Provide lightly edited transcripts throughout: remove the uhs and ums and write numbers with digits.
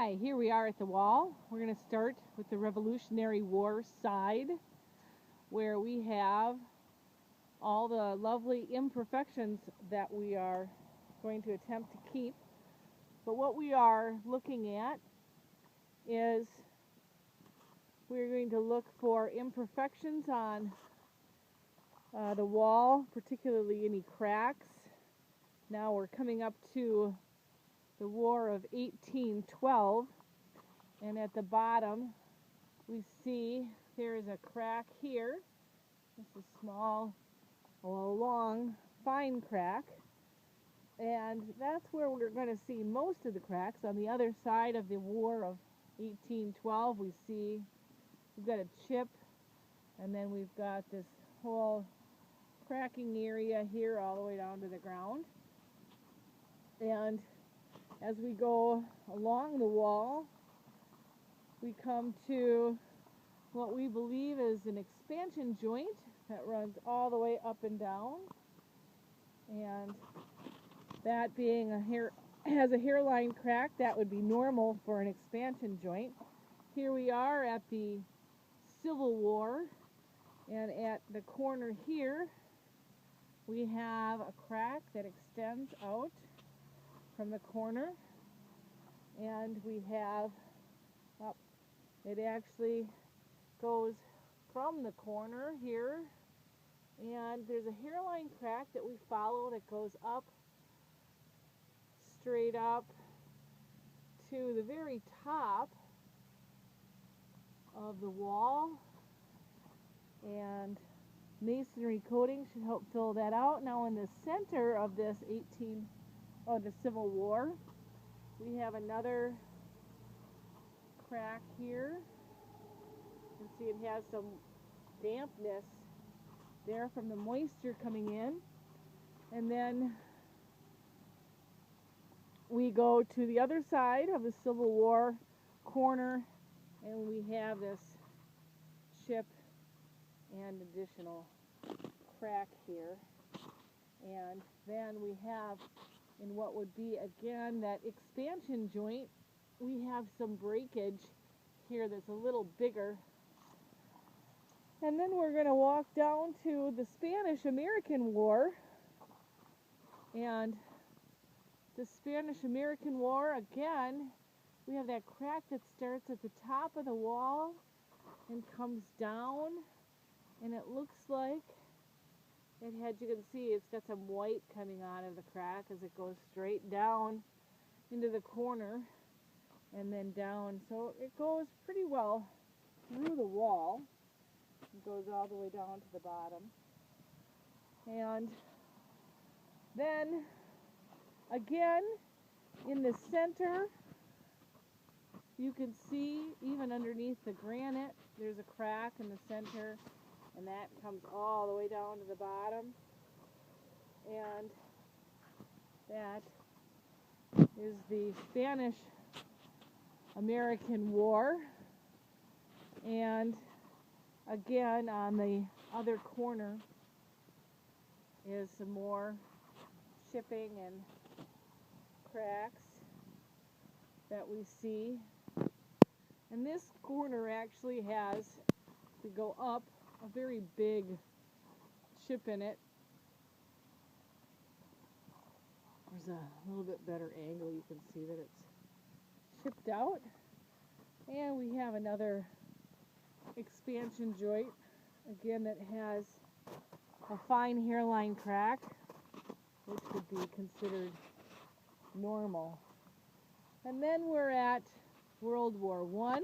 Hi, here we are at the wall. We're going to start with the Revolutionary War side, where we have all the lovely imperfections that we are going to attempt to keep. But what we are looking at is we're going to look for imperfections on the wall, particularly any cracks. Now we're coming up to the War of 1812. And at the bottom, we see there is a crack here. It's a small, a long, fine crack. And that's where we're going to see most of the cracks. On the other side of the War of 1812, we see we've got a chip, and then we've got this whole cracking area here all the way down to the ground. And as we go along the wall, we come to what we believe is an expansion joint that runs all the way up and down, and that being has a hairline crack, that would be normal for an expansion joint. Here we are at the Civil War, and at the corner here we have a crack that extends out from the corner, and we have it actually goes from the corner here, and there's a hairline crack that we follow that goes up, straight up to the very top of the wall, and masonry coating should help fill that out. Now in the center of this the Civil War, we have another crack here. You can see it has some dampness there from the moisture coming in. And then we go to the other side of the Civil War corner, and we have this chip and additional crack here. And then we have, in what would be again that expansion joint, we have some breakage here that's a little bigger. And then we're going to walk down to the Spanish-American War. And the Spanish-American War, again, we have that crack that starts at the top of the wall and comes down. And it looks like it had, you can see it's got some white coming out of the crack as it goes straight down into the corner and then down. So it goes pretty well through the wall. It goes all the way down to the bottom. And then again, in the center, you can see even underneath the granite, there's a crack in the center, and that comes all the way down to the bottom. And that is the Spanish-American War. And again, on the other corner is some more chipping and cracks that we see. And this corner actually has, to go up, a very big chip in it. There's a little bit better angle. You can see that it's chipped out. And we have another expansion joint, again, that has a fine hairline crack, which would be considered normal. And then we're at World War I,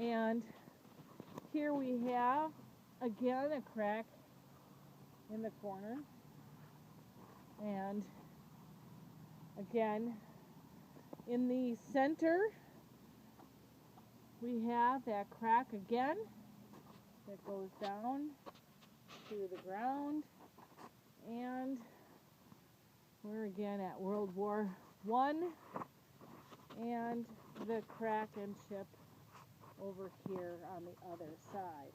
and here we have again a crack in the corner, and again in the center we have that crack again that goes down to the ground, and we're again at World War I, and the crack and chip over here on the other side.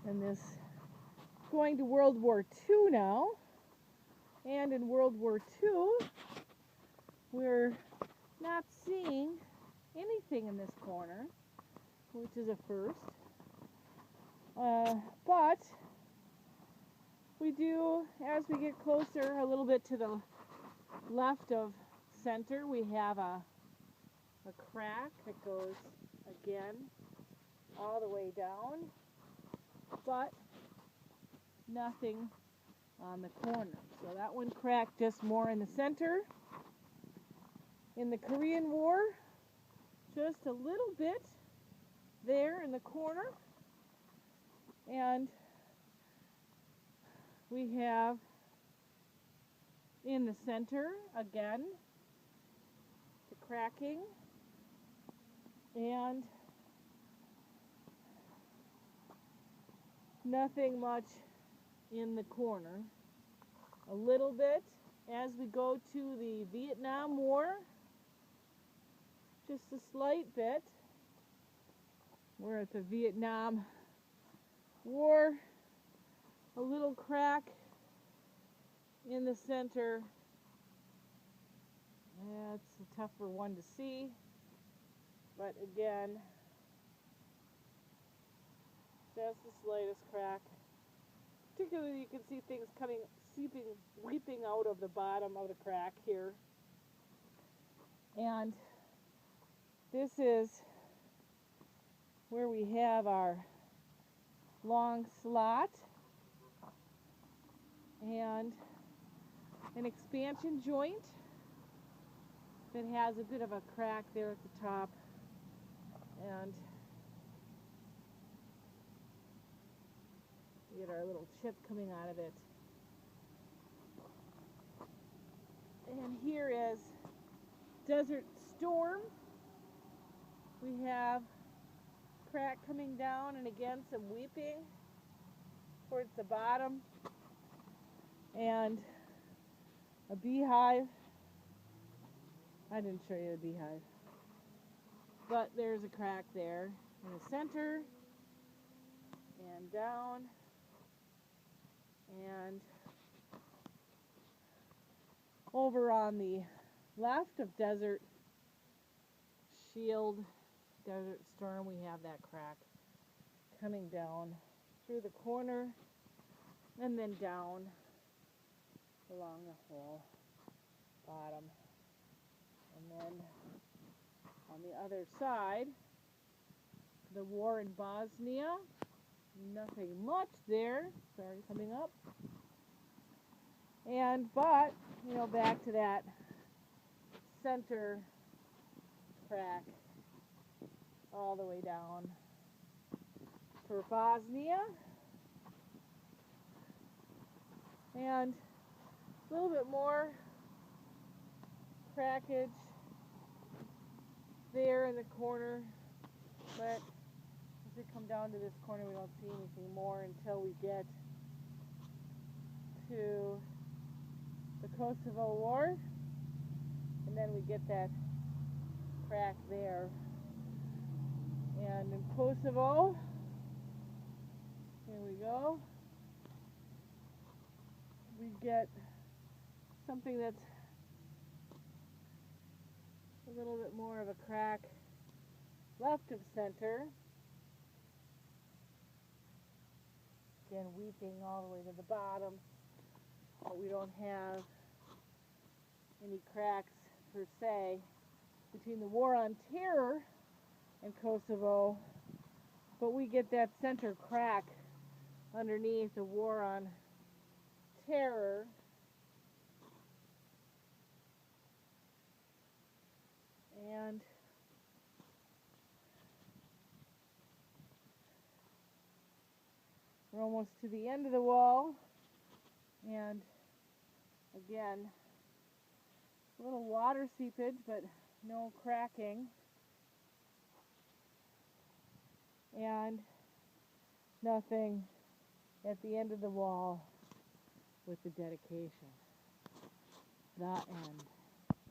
And this, going to World War II now, And in World War II, we're not seeing anything in this corner, which is a first. But we do, as we get closer a little bit to the left of center, we have a crack that goes again all the way down, but nothing on the corner. So that one cracked just more in the center. In the Korean War, just a little bit there in the corner. And we have in the center again the cracking, and nothing much in the corner. A little bit as we go to the Vietnam War, just a slight bit. We're at the Vietnam War, a little crack in the center. That's a tougher one to see, but again, just the slightest crack. Particularly, you can see things weeping out of the bottom of the crack here. And this is where we have our long slot and an expansion joint that has a bit of a crack there at the top, and we get our little chip coming out of it. And here is Desert Storm. We have crack coming down, and again some weeping towards the bottom, and a beehive. I didn't show you the beehive, but there's a crack there in the center and down, and over on the left of Desert Shield, Desert Storm, we have that crack coming down through the corner and then down along the whole bottom. And then on the other side, the war in Bosnia, nothing much there. Sorry, coming up. But, back to that center crack all the way down for Bosnia. And a little bit more crackage there in the corner, but as we come down to this corner, we don't see anything more until we get to the Kosovo War, and then we get that crack there. And in Kosovo, here we go, we get something that's a little bit more of a crack left of center. Again, weeping all the way to the bottom, but we don't have any cracks per se between the War on Terror and Kosovo, but we get that center crack underneath the War on Terror. And we're almost to the end of the wall, and again, a little water seepage, but no cracking, and nothing at the end of the wall with the dedication. The end.